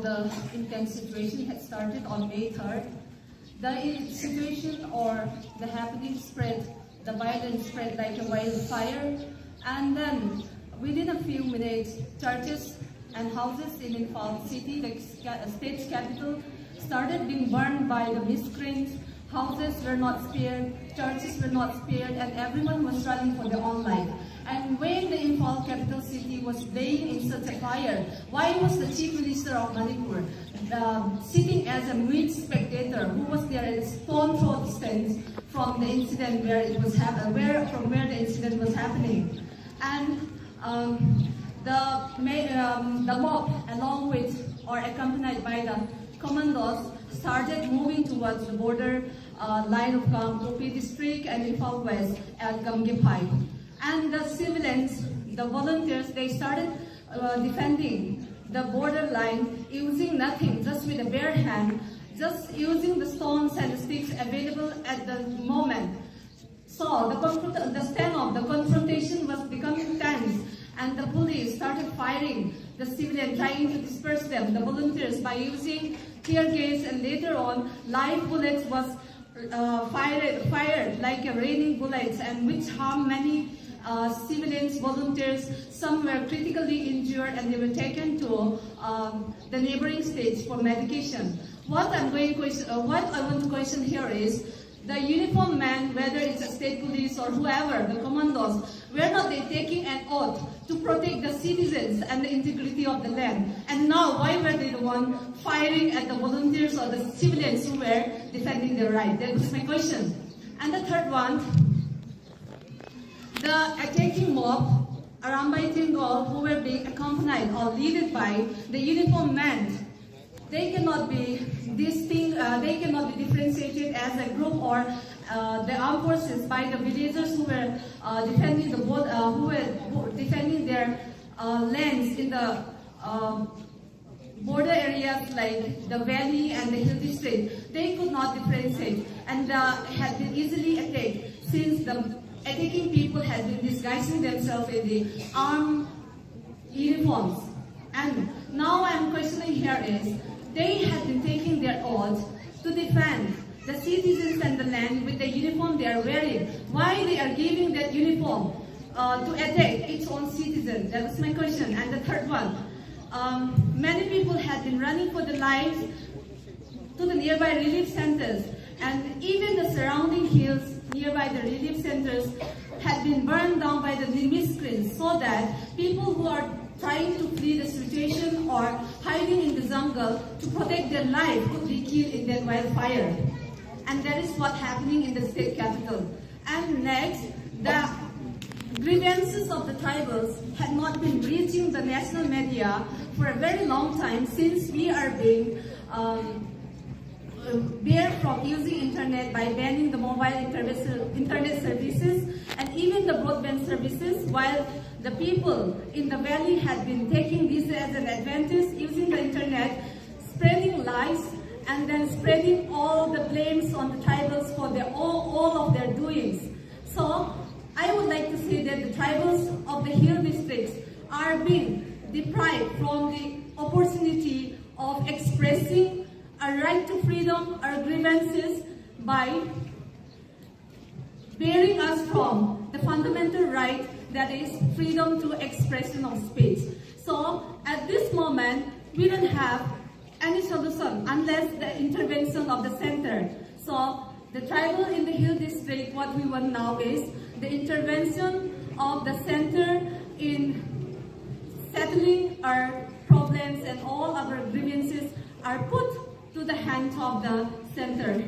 The intense situation had started on May 3rd. The situation or the happening spread, the violence spread like a wildfire, and then within a few minutes, churches and houses in Imphal city, the state's capital, started being burned by the miscreants. Houses were not spared, churches were not spared, and everyone was running for their own life. And when the Imphal capital city was laying in such a fire, why was the Chief Minister of Manipur sitting as a mute spectator who was there at a stone throw distance from the incident where it was from where the incident was happening? And the mob, along with or accompanied by the commandos, started moving towards the border line of KUKI district and Imphal West at Gamgepai. And the civilians, the volunteers, they started defending the border line using nothing, just with a bare hand, just using the stones and the sticks available at the moment. So the standoff, the confrontation was becoming tense, and the police started firing the civilians, trying to disperse them, the volunteers, by using tear gas, and later on live bullets was fired like a raining bullets, and which harmed many civilians, volunteers. Some were critically injured and they were taken to the neighboring states for medication. What I want to question here is the uniformed men, whether it's a state police or whoever, the commandos, were not they taking an oath to protect the citizens and the integrity of the land? And now, why were they the one firing at the volunteers or the civilians who were defending their right? That was my question. And the third one, the attacking mob around by Tingol, who were being accompanied or led by the uniformed men, they cannot be they cannot be differentiated as a group or the armed forces by the villagers who were defending their lands in the border areas like the valley and the hill district. They could not differentiate and had been easily attacked, since the attacking people had been disguising themselves in the armed uniforms. And now I'm questioning here is, they had been taking their oath to defend the citizens and the land with the uniform they are wearing. Why they are giving that uniform to attack its own citizens? That was my question. And the third one, many people had been running for their lives to the nearby relief centers, and even the surrounding hills nearby the relief centers had been burned down by the miscreants, so that people who are trying to flee the situation or hiding in the jungle to protect their life could be killed in that wildfire. And that is what's happening in the state capital. And next, the grievances of the tribals had not been reaching the national media for a very long time, since we are being barred from using internet by banning the mobile internet services and even the broadband services, while the people in the valley had been taking this as an advantage, using the internet, spreading lies, and then spreading all the blames on the tribals for all of their doings. So I would like to say that the tribals of the hill districts are being deprived from the opportunity of expressing a right to freedom, our grievances, by bearing us from the fundamental right, that is freedom to expression of speech. So at this moment, we don't have any solution unless the intervention of the center. So the tribal in the hill district, what we want now is the intervention of the center in settling our problems, and all our grievances are put to the hands of the center.